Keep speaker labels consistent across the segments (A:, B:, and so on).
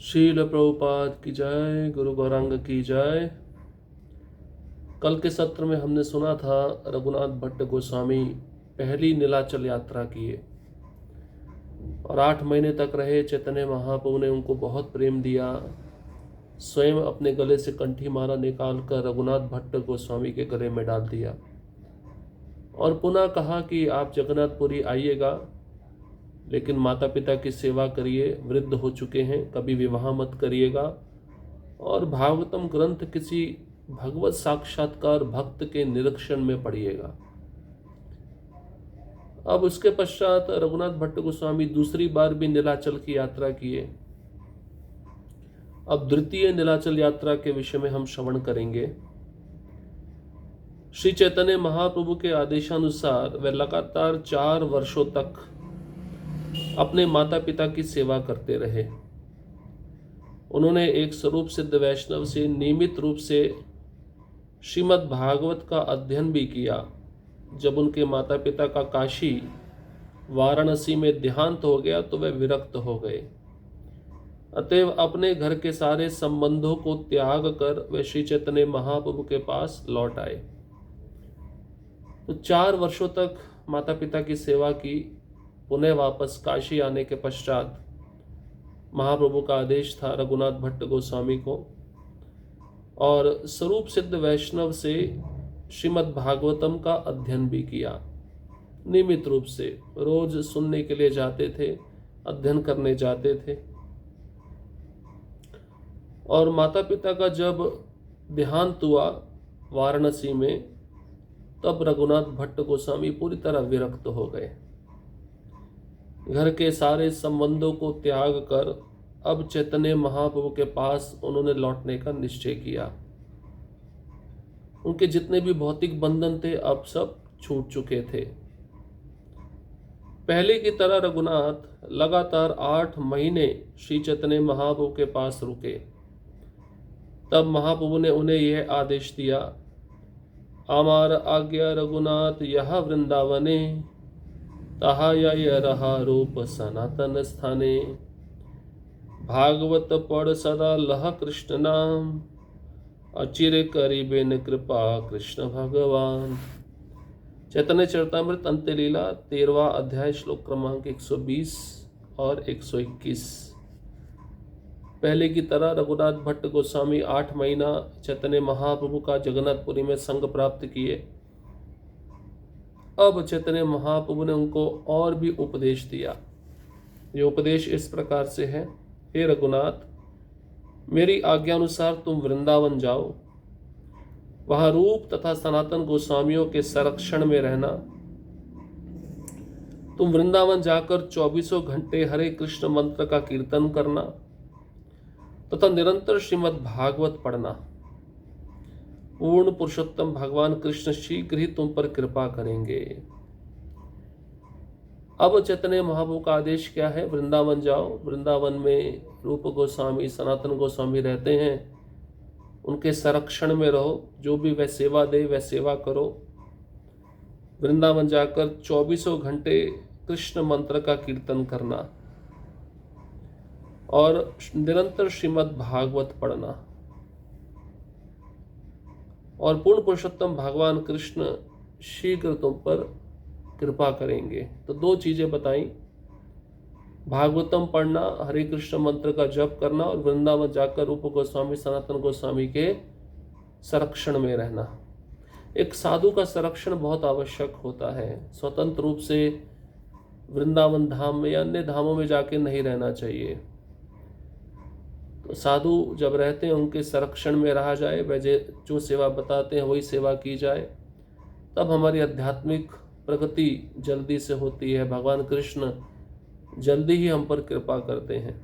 A: शील प्रभुपाद की जय, गुरु गौरांग की जय। कल के सत्र में हमने सुना था रघुनाथ भट्ट गोस्वामी पहली नीलाचल यात्रा किए और 8 महीने तक रहे। चैतन्य महाप्रभु ने उनको बहुत प्रेम दिया, स्वयं अपने गले से कंठी माला निकालकर रघुनाथ भट्ट गोस्वामी के गले में डाल दिया और पुनः कहा कि आप जगन्नाथपुरी आइएगा, लेकिन माता पिता की सेवा करिए, वृद्ध हो चुके हैं, कभी विवाह मत करिएगा और भागवतम ग्रंथ किसी भगवत साक्षात्कार भक्त के निरीक्षण में पढ़िएगा। अब उसके पश्चात रघुनाथ भट्ट गोस्वामी दूसरी बार भी नीलाचल की यात्रा किए। अब द्वितीय नीलाचल यात्रा के विषय में हम श्रवण करेंगे। श्री चैतन्य महाप्रभु के आदेशानुसार वे लगातार 4 वर्षों तक अपने माता पिता की सेवा करते रहे। उन्होंने एक स्वरूप सिद्ध वैष्णव से नियमित रूप से श्रीमद् भागवत का अध्ययन भी किया। जब उनके माता पिता का काशी वाराणसी में देहांत हो गया तो वे विरक्त हो गए। अतएव अपने घर के सारे संबंधों को त्याग कर वे श्री चैतन्य महाप्रभु के पास लौट आए। तो 4 वर्षों तक माता पिता की सेवा की। पुनः वापस काशी आने के पश्चात महाप्रभु का आदेश था रघुनाथ भट्ट गोस्वामी को, और स्वरूप सिद्ध वैष्णव से श्रीमद् भागवतम का अध्ययन भी किया। नियमित रूप से रोज सुनने के लिए जाते थे, अध्ययन करने जाते थे। और माता पिता का जब देहांत हुआ वाराणसी में, तब रघुनाथ भट्ट गोस्वामी पूरी तरह विरक्त हो गए। घर के सारे संबंधों को त्याग कर अब चैतन्य महाप्रभु के पास उन्होंने लौटने का निश्चय किया। उनके जितने भी भौतिक बंधन थे अब सब छूट चुके थे। पहले की तरह रघुनाथ लगातार 8 महीने श्री चैतन्य महाप्रभु के पास रुके। तब महाप्रभु ने उन्हें यह आदेश दिया, आमार आज्ञा रघुनाथ यह वृंदावने, तहा यह रहा रूप सनातन स्थाने, भागवत पढ़ सदा लह कृष्ण नाम, अचिर करीबेन कृपा कृष्ण भगवान। चैतन्य चरितामृत अंत्य लीला 13वां अध्याय श्लोक क्रमांक 120 और 121। पहले की तरह रघुनाथ भट्ट गोस्वामी 8 महीना चैतन्य महाप्रभु का जगन्नाथपुरी में संग प्राप्त किए। अब चैतन्य महाप्रभु ने उनको और भी उपदेश दिया। ये उपदेश इस प्रकार से है, हे रघुनाथ, मेरी आज्ञा अनुसार तुम वृंदावन जाओ, वहां रूप तथा सनातन गोस्वामियों के संरक्षण में रहना। तुम वृंदावन जाकर 24 घंटे हरे कृष्ण मंत्र का कीर्तन करना तथा निरंतर श्रीमद् भागवत पढ़ना। पूर्ण पुरुषोत्तम भगवान कृष्ण शीघ्र ही तुम पर कृपा करेंगे। अब चैतन्य महाप्रभु का आदेश क्या है? वृंदावन जाओ। वृंदावन में रूप गोस्वामी सनातन गोस्वामी रहते हैं, उनके संरक्षण में रहो। जो भी वह सेवा दे वह सेवा करो। वृंदावन जाकर 24 घंटे कृष्ण मंत्र का कीर्तन करना और निरंतर श्रीमद् भागवत पढ़ना, और पूर्ण पुरुषोत्तम भगवान कृष्ण शीघ्र तुम पर कृपा करेंगे। तो 2 चीजें बताई, भागवतम पढ़ना, हरे कृष्ण मंत्र का जप करना, और वृंदावन जाकर रूप गोस्वामी सनातन गोस्वामी के संरक्षण में रहना। एक साधु का संरक्षण बहुत आवश्यक होता है। स्वतंत्र रूप से वृंदावन धाम में या अन्य धामों में जाके नहीं रहना चाहिए। तो साधु जब रहते हैं उनके संरक्षण में रहा जाए, वह जो सेवा बताते हैं वही सेवा की जाए, तब हमारी आध्यात्मिक प्रगति जल्दी से होती है। भगवान कृष्ण जल्दी ही हम पर कृपा करते हैं।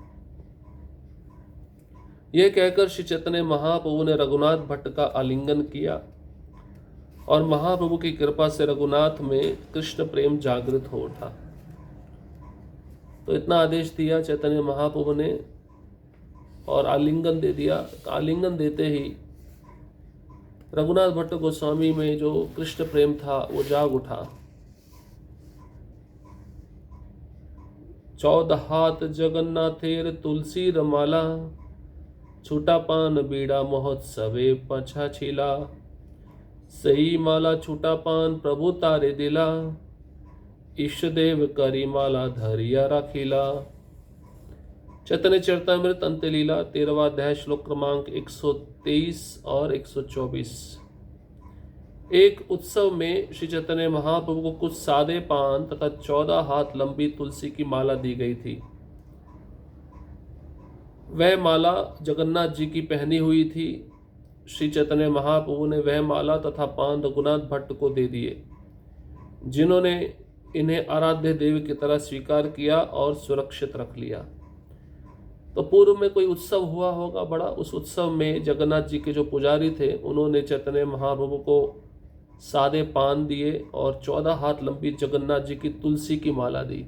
A: यह कहकर श्री चैतन्य महाप्रभु ने रघुनाथ भट्ट का आलिंगन किया और महाप्रभु की कृपा से रघुनाथ में कृष्ण प्रेम जागृत हो उठा। तो इतना आदेश दिया चैतन्य महाप्रभु ने और आलिंगन दे दिया। आलिंगन देते ही रघुनाथ भट्ट गोस्वामी में जो कृष्ण प्रेम था वो जाग उठा। 14 हाथ जगन्नाथेर तुलसी रमाला, छूटा पान बीड़ा महोत्सवे पछा छिला, सही माला छूटा पान प्रभु तारे दिला, ईष्टदेव करी माला धरिया राखीला। चैतन्य चरितमृत अंत्यलीला 13वां अध्याय श्लोक क्रमांक 123 और 124। एक उत्सव में श्री चैतन्य महाप्रभु को कुछ सादे पान तथा 14 हाथ लंबी तुलसी की माला दी गई थी। वह माला जगन्नाथ जी की पहनी हुई थी। श्री चैतन्य महाप्रभु ने वह माला तथा पान रघुनाथ भट्ट को दे दिए, जिन्होंने इन्हें आराध्य देव की तरह स्वीकार किया और सुरक्षित रख लिया। तो पूर्व में कोई उत्सव हुआ होगा बड़ा, उस उत्सव में जगन्नाथ जी के जो पुजारी थे उन्होंने चैतन्य महाप्रभु को सादे पान दिए और 14 हाथ लंबी जगन्नाथ जी की तुलसी की माला दी।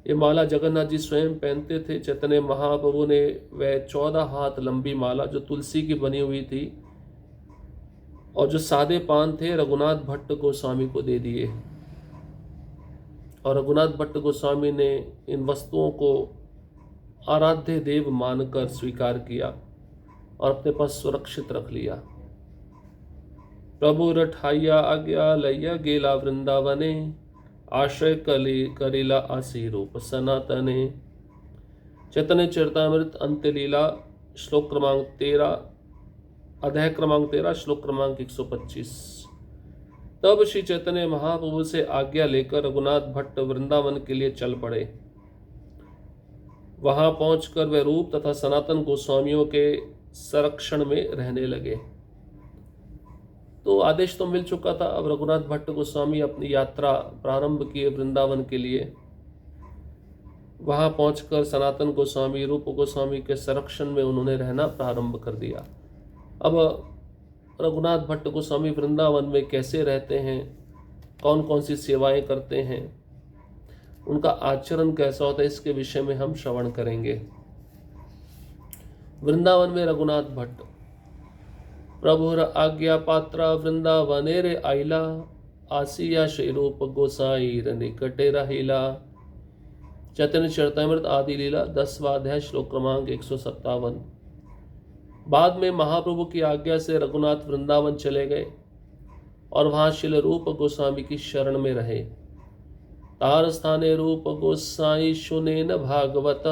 A: ये माला जगन्नाथ जी स्वयं पहनते थे। चैतन्य महाप्रभु ने वह 14 हाथ लंबी माला जो तुलसी की बनी हुई थी और जो सादे पान थे रघुनाथ भट्ट गोस्वामी को दे दिए, और रघुनाथ भट्ट गोस्वामी ने इन वस्तुओं को आराध्य देव मानकर स्वीकार किया और अपने पास सुरक्षित रख लिया। प्रभु रठाइया आज्ञा लैया गेला वृंदावने, आश्रय कलिला आसी रूप सनातने। चैतन्य चरितमृत अंत्यलीला श्लोक क्रमांक 13 अध्याय क्रमांक 13 श्लोक क्रमांक 125। तब श्री चैतन्य महाप्रभु से आज्ञा लेकर रघुनाथ भट्ट वृंदावन के लिए चल पड़े। वहां पहुंचकर वे रूप तथा सनातन गोस्वामियों के संरक्षण में रहने लगे। तो आदेश तो मिल चुका था। अब रघुनाथ भट्ट गोस्वामी अपनी यात्रा प्रारंभ किए वृंदावन के लिए। वहां पहुंचकर सनातन गोस्वामी रूप गोस्वामी के संरक्षण में उन्होंने रहना प्रारंभ कर दिया। अब रघुनाथ भट्ट गोस्वामी वृंदावन में कैसे रहते हैं, कौन कौन सी सेवाएं करते हैं, उनका आचरण कैसा होता है, इसके विषय में हम श्रवण करेंगे। वृंदावन में रघुनाथ भट्ट। प्रभुर आज्ञा पात्रा वृंदावने रे आइला, आसिया श्री रूप गोसाई निकटे रहिला। चैतन्य चरितमृत आदि लीला 10वां अध्याय श्लोक क्रमांक 157। बाद में महाप्रभु की आज्ञा से रघुनाथ वृंदावन चले गए और वहां श्री रूप गोस्वामी की शरण में रहे। तार स्थाने रूप गोसाई सुने न भागवत,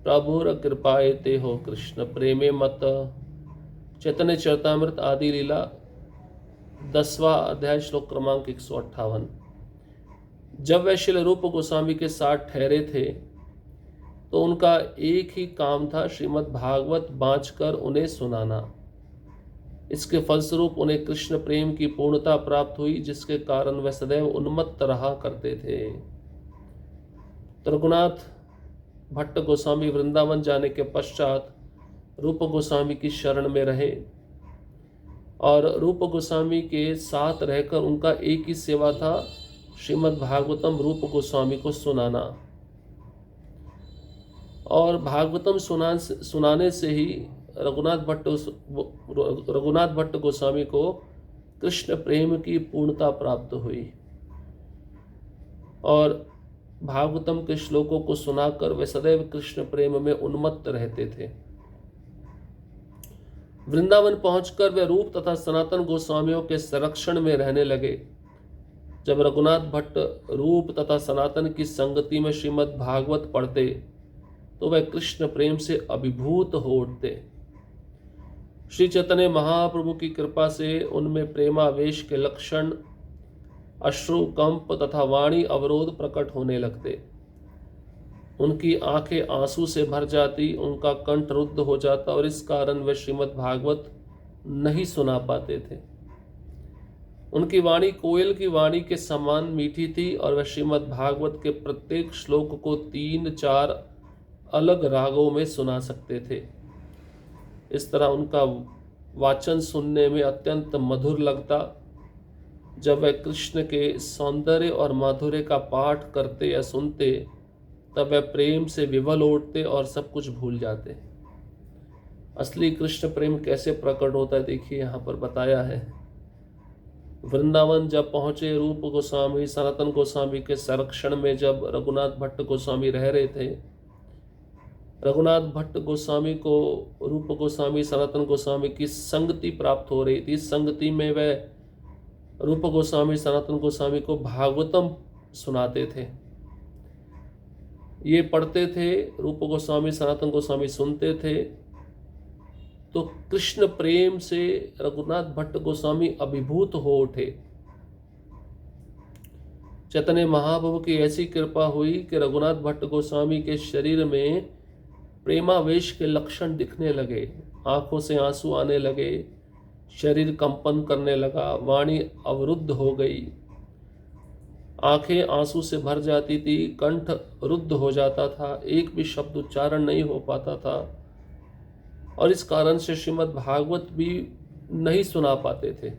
A: प्रभुर कृपाए ते हो कृष्ण प्रेमे मत। चैतन्य चरितमृत आदि लीला 10वां अध्याय श्लोक क्रमांक 158। जब वह श्री रूप गोस्वामी के साथ ठहरे थे तो उनका एक ही काम था, श्रीमद् भागवत बाँचकर उन्हें सुनाना। इसके फलस्वरूप उन्हें कृष्ण प्रेम की पूर्णता प्राप्त हुई, जिसके कारण वह सदैव उन्मत्त रहा करते थे। तो रघुनाथ भट्ट गोस्वामी वृंदावन जाने के पश्चात रूप गोस्वामी की शरण में रहे और रूप गोस्वामी के साथ रहकर उनका एक ही सेवा था, श्रीमद् भागवतम रूप गोस्वामी को सुनाना। और भागवतम सुनाने से ही रघुनाथ भट्ट गोस्वामी को कृष्ण प्रेम की पूर्णता प्राप्त हुई और भागवतम के श्लोकों को सुनाकर वे सदैव कृष्ण प्रेम में उन्मत्त रहते थे। वृंदावन पहुंचकर वे रूप तथा सनातन गोस्वामियों के संरक्षण में रहने लगे। जब रघुनाथ भट्ट रूप तथा सनातन की संगति में श्रीमद् भागवत पढ़ते तो वह कृष्ण प्रेम से अभिभूत हो उठते। श्री चैतन्य महाप्रभु की कृपा से उनमें प्रेमावेश के लक्षण, अश्रु कंप तथा वाणी अवरोध प्रकट होने लगते। उनकी आंखें आंसू से भर जाती, उनका कंठ रुद्ध हो जाता और इस कारण वे श्रीमद् भागवत नहीं सुना पाते थे। उनकी वाणी कोयल की वाणी के समान मीठी थी और वह श्रीमद् भागवत के प्रत्येक श्लोक को 3-4 अलग रागों में सुना सकते थे। इस तरह उनका वाचन सुनने में अत्यंत मधुर लगता। जब वह कृष्ण के सौंदर्य और माधुर्य का पाठ करते या सुनते तब वह प्रेम से विवल उठते और सब कुछ भूल जाते। असली कृष्ण प्रेम कैसे प्रकट होता है देखिए यहाँ पर बताया है। वृंदावन जब पहुंचे, रूप गोस्वामी सनातन गोस्वामी के संरक्षण में जब रघुनाथ भट्ट गोस्वामी रह रहे थे, रघुनाथ भट्ट गोस्वामी को रूप गोस्वामी सनातन गोस्वामी की संगति प्राप्त हो रही थी। संगति में वह रूप गोस्वामी सनातन गोस्वामी को भागवतम सुनाते थे, ये पढ़ते थे, रूप गोस्वामी सनातन गोस्वामी सुनते थे। तो कृष्ण प्रेम से रघुनाथ भट्ट गोस्वामी अभिभूत हो उठे। चैतन्य महाप्रभु की ऐसी कृपा हुई कि रघुनाथ भट्ट गोस्वामी के शरीर में प्रेमावेश के लक्षण दिखने लगे, आंखों से आंसू आने लगे, शरीर कंपन करने लगा, वाणी अवरुद्ध हो गई, आंखें आंसू से भर जाती थी, कंठ रुद्ध हो जाता था, एक भी शब्द उच्चारण नहीं हो पाता था, और इस कारण से श्रीमद् भागवत भी नहीं सुना पाते थे।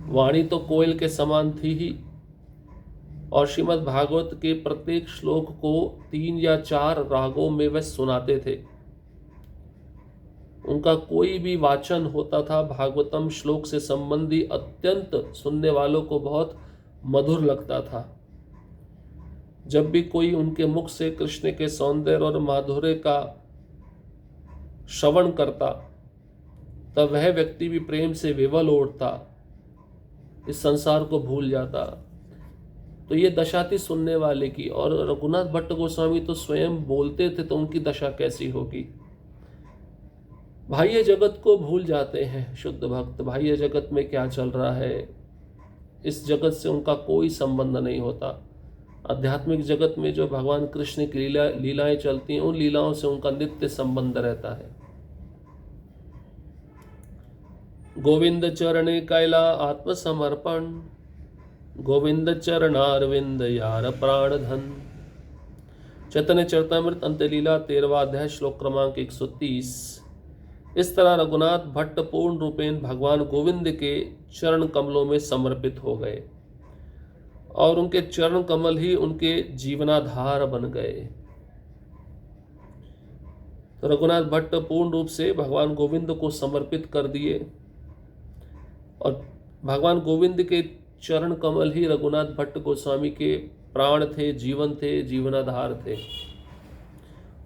A: वाणी तो कोयल के समान थी ही, और श्रीमद् भागवत के प्रत्येक श्लोक को 3 या 4 रागों में वह सुनाते थे। उनका कोई भी वाचन होता था भागवतम श्लोक से संबंधी, अत्यंत सुनने वालों को बहुत मधुर लगता था। जब भी कोई उनके मुख से कृष्ण के सौंदर्य और माधुर्य का श्रवण करता, तब वह व्यक्ति भी प्रेम से विवल उठता, इस संसार को भूल जाता। तो ये दशा थी सुनने वाले की। और रघुनाथ भट्ट गोस्वामी तो स्वयं बोलते थे, तो उनकी दशा कैसी होगी। बाह्य जगत को भूल जाते हैं शुद्ध भक्त, बाह्य जगत में क्या चल रहा है, इस जगत से उनका कोई संबंध नहीं होता। आध्यात्मिक जगत में जो भगवान कृष्ण की लीलाएं चलती हैं, उन लीलाओं से उनका नित्य संबंध रहता है। गोविंद चरणे कैला आत्मसमर्पण, गोविंद चरणारविंद यार प्राण धन। चैतन्य चरितामृत अंत्यलीला 13वां अध्याय श्लोक क्रमांक 130। इस तरह रघुनाथ भट्ट पूर्ण रूपेण भगवान गोविंद के चरण कमलों में समर्पित हो गए, और उनके चरण कमल ही उनके जीवनाधार बन गए। तो रघुनाथ भट्ट पूर्ण रूप से भगवान गोविंद को समर्पित कर दिए, और भगवान गोविंद के चरण कमल ही रघुनाथ भट्ट गोस्वामी के प्राण थे, जीवन थे, जीवनाधार थे।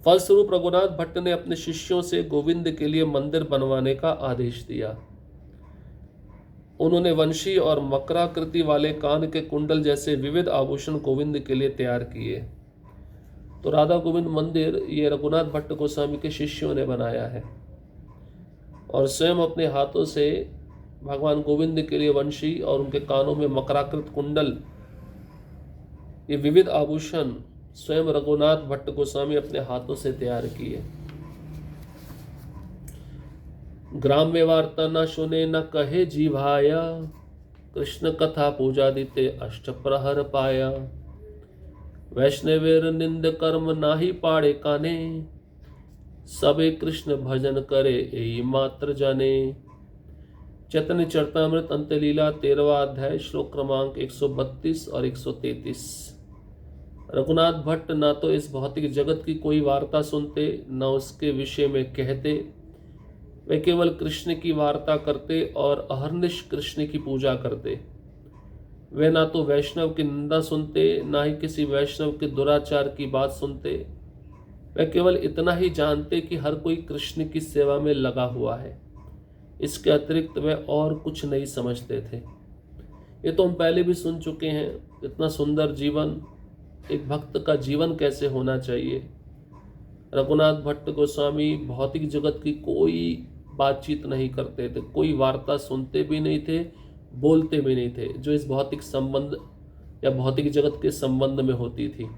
A: फलस्वरूप रघुनाथ भट्ट ने अपने शिष्यों से गोविंद के लिए मंदिर बनवाने का आदेश दिया। उन्होंने वंशी और मकराकृति वाले कान के कुंडल जैसे विविध आभूषण गोविंद के लिए तैयार किए। तो राधा गोविंद मंदिर ये रघुनाथ भट्ट गोस्वामी के शिष्यों ने बनाया है, और स्वयं अपने हाथों से भगवान गोविंद के लिए वंशी और उनके कानों में मकराकृत कुंडल, ये विविध आभूषण स्वयं रघुनाथ भट्ट गोस्वामी अपने हाथों से तैयार किए। ग्राम्य वार्ता न सुने न कहे जीवाया, कृष्ण कथा पूजा दिते अष्ट प्रहर पाया। वैष्णवेर निंद कर्म नाही पाड़े काने, सबे कृष्ण भजन करे यही मात्र जाने। चैतन्य चरितामृत अंत्यलीला 13वां अध्याय श्लोक क्रमांक 132 और 133। रघुनाथ भट्ट ना तो इस भौतिक जगत की कोई वार्ता सुनते, न उसके विषय में कहते, वे केवल कृष्ण की वार्ता करते और अहर्निश कृष्ण की पूजा करते। वे ना तो वैष्णव की निंदा सुनते, ना ही किसी वैष्णव के दुराचार की बात सुनते। वे केवल इतना ही जानते कि हर कोई कृष्ण की सेवा में लगा हुआ है, इसके अतिरिक्त वे और कुछ नहीं समझते थे। ये तो हम पहले भी सुन चुके हैं। इतना सुंदर जीवन, एक भक्त का जीवन कैसे होना चाहिए। रघुनाथ भट्ट गोस्वामी भौतिक जगत की कोई बातचीत नहीं करते थे, कोई वार्ता सुनते भी नहीं थे, बोलते भी नहीं थे, जो इस भौतिक संबंध या भौतिक जगत के संबंध में होती थी,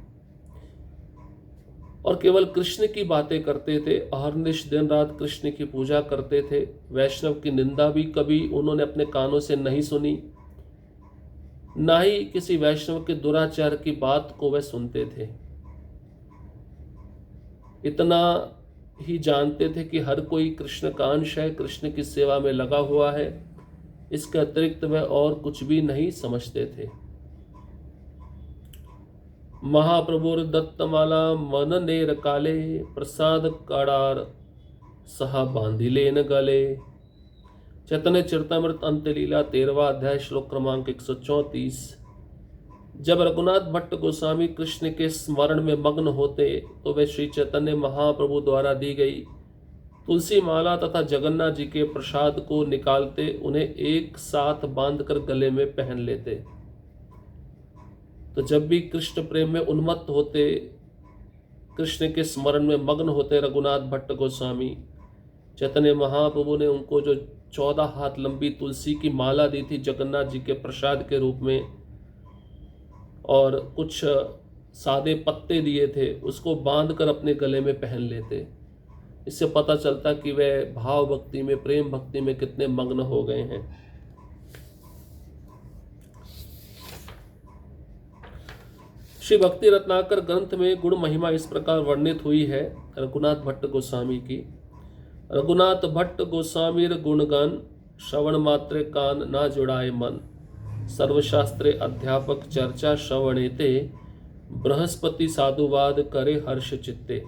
A: और केवल कृष्ण की बातें करते थे। अहर्निश दिन रात कृष्ण की पूजा करते थे। वैष्णव की निंदा भी कभी उन्होंने अपने कानों से नहीं सुनी, ना ही किसी वैष्णव के दुराचार की बात को वह सुनते थे। इतना ही जानते थे कि हर कोई कृष्ण का अंश है, कृष्ण की सेवा में लगा हुआ है, इसके अतिरिक्त वह और कुछ भी नहीं समझते थे। महाप्रभुर दत्तमाला मन नेर काले, प्रसाद काड़ार सहा बांधिलेन गले। चैतन्य चरितमृत अंत्यलीला 13वां अध्याय श्लोक क्रमांक 134। जब रघुनाथ भट्ट गोस्वामी कृष्ण के स्मरण में मग्न होते तो वे श्री चैतन्य महाप्रभु द्वारा दी गई तुलसी माला तथा जगन्नाथ जी के प्रसाद को निकालते उन्हें एक साथ बांधकर गले में पहन लेते। तो जब भी कृष्ण प्रेम में उन्मत्त होते, कृष्ण के स्मरण में मग्न होते रघुनाथ भट्ट गोस्वामी, चैतन्य महाप्रभु ने उनको जो 14 हाथ लंबी तुलसी की माला दी थी जगन्नाथ जी के प्रसाद के रूप में, और कुछ सादे पत्ते दिए थे, उसको बांधकर अपने गले में पहन लेते। इससे पता चलता कि वे भाव भक्ति में, प्रेम भक्ति में कितने मग्न हो गए हैं। श्री भक्ति रत्नाकर ग्रंथ में गुण महिमा इस प्रकार वर्णित हुई है रघुनाथ भट्ट गोस्वामी की। रघुनाथ भट्ट गोस्वामीर गुणगान, श्रवण मात्रे कान ना जुड़ाए मन, सर्वशास्त्रे अध्यापक चर्चा श्रवणेते, बृहस्पति साधुवाद करे हर्ष चित्ते,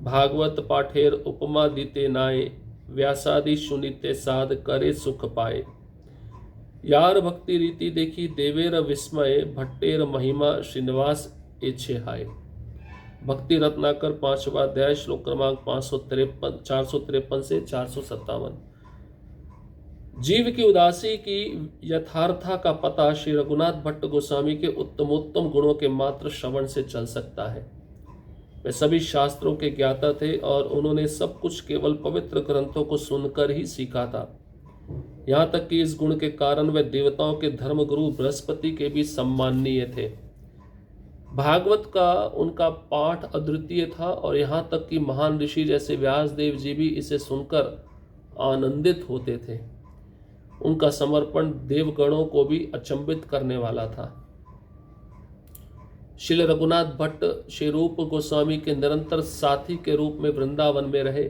A: भागवत पाठेर उपमा दीते नाये, व्यासादि सुनीते साध करे सुख पाए, यार भक्ति रीति देखी देवेर विस्मय, भट्टेर महिमा श्रीनिवास एछे हाय। भक्ति रत्नाकर 5वां अध्याय श्लोक क्रमांक 453 से 457। जीव की उदासी की यथार्था का पता श्री रघुनाथ भट्ट गोस्वामी के उत्तमोत्तम गुणों के मात्र श्रवण से चल सकता है। वे सभी शास्त्रों के ज्ञाता थे और उन्होंने सब कुछ केवल पवित्र ग्रंथों को सुनकर ही सीखा था। यहाँ तक कि इस गुण के कारण वे देवताओं के धर्मगुरु बृहस्पति के भी सम्माननीय थे। भागवत का उनका पाठ अद्वितीय था और यहाँ तक कि महान ऋषि जैसे व्यासदेव जी भी इसे सुनकर आनंदित होते थे। उनका समर्पण देवगणों को भी अचंभित करने वाला था। श्री रघुनाथ भट्ट श्री रूप गोस्वामी के निरंतर साथी के रूप में वृंदावन में रहे।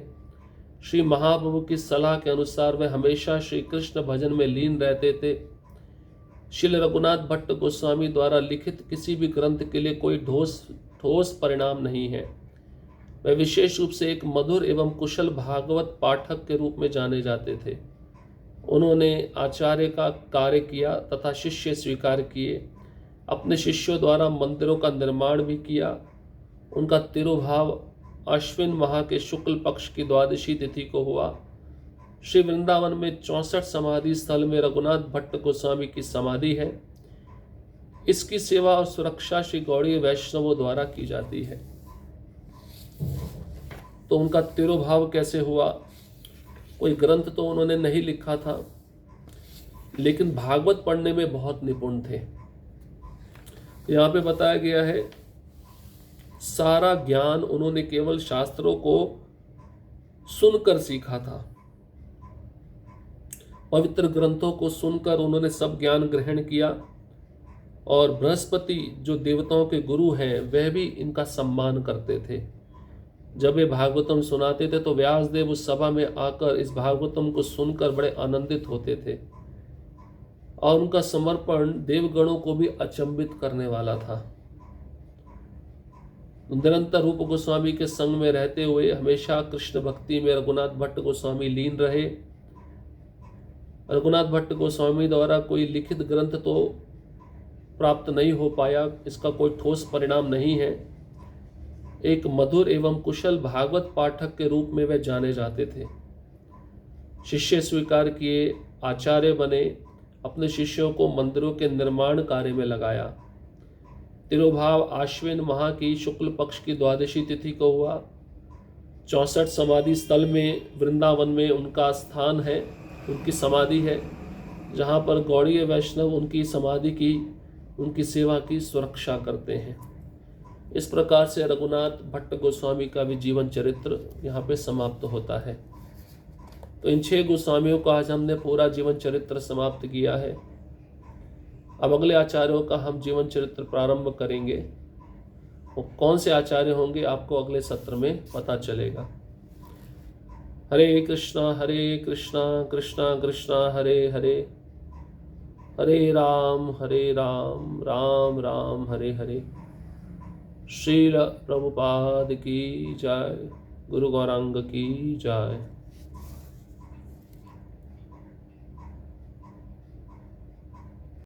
A: श्री महाप्रभु की सलाह के अनुसार वे हमेशा श्री कृष्ण भजन में लीन रहते थे। श्री रघुनाथ भट्ट गोस्वामी द्वारा लिखित किसी भी ग्रंथ के लिए कोई ठोस परिणाम नहीं है। वे विशेष रूप से एक मधुर एवं कुशल भागवत पाठक के रूप में जाने जाते थे। उन्होंने आचार्य का कार्य किया तथा शिष्य स्वीकार किए। अपने शिष्यों द्वारा मंदिरों का निर्माण भी किया। उनका तिरुभाव अश्विन माह के शुक्ल पक्ष की द्वादशी तिथि को हुआ। श्री वृंदावन में 64 समाधि स्थल में रघुनाथ भट्ट गोस्वामी की समाधि है। इसकी सेवा और सुरक्षा श्री गौड़ीय वैष्णवों द्वारा की जाती है। तो उनका तिरुभाव कैसे हुआ? कोई ग्रंथ तो उन्होंने नहीं लिखा था, लेकिन भागवत पढ़ने में बहुत निपुण थे। यहाँ पे बताया गया है सारा ज्ञान उन्होंने केवल शास्त्रों को सुनकर सीखा था। पवित्र ग्रंथों को सुनकर उन्होंने सब ज्ञान ग्रहण किया और बृहस्पति जो देवताओं के गुरु हैं वह भी इनका सम्मान करते थे। जब वे भागवतम सुनाते थे तो व्यासदेव उस सभा में आकर इस भागवतम को सुनकर बड़े आनंदित होते थे और उनका समर्पण देवगणों को भी अचंभित करने वाला था। निरंतर रूप गोस्वामी के संग में रहते हुए हमेशा कृष्ण भक्ति में रघुनाथ भट्ट गोस्वामी लीन रहे। रघुनाथ भट्ट गोस्वामी द्वारा कोई लिखित ग्रंथ तो प्राप्त नहीं हो पाया, इसका कोई ठोस परिणाम नहीं है। एक मधुर एवं कुशल भागवत पाठक के रूप में वे जाने जाते थे। शिष्य स्वीकार किए, आचार्य बने, अपने शिष्यों को मंदिरों के निर्माण कार्य में लगाया। तिरुभाव आश्विन माह की शुक्ल पक्ष की द्वादशी तिथि को हुआ। 64 समाधि स्थल में वृंदावन में उनका स्थान है, उनकी समाधि है, जहाँ पर गौड़ीय वैष्णव उनकी समाधि की, उनकी सेवा की सुरक्षा करते हैं। इस प्रकार से रघुनाथ भट्ट गोस्वामी का भी जीवन चरित्र यहाँ पे समाप्त होता है। तो इन 6 गोस्वामियों का आज हमने पूरा जीवन चरित्र समाप्त किया है। अब अगले आचार्यों का हम जीवन चरित्र प्रारंभ करेंगे। वो कौन से आचार्य होंगे आपको अगले सत्र में पता चलेगा। हरे कृष्णा कृष्णा कृष्णा हरे हरे, हरे राम राम राम हरे हरे। श्रील प्रभुपाद की जय, गुरु गौरांग की जय।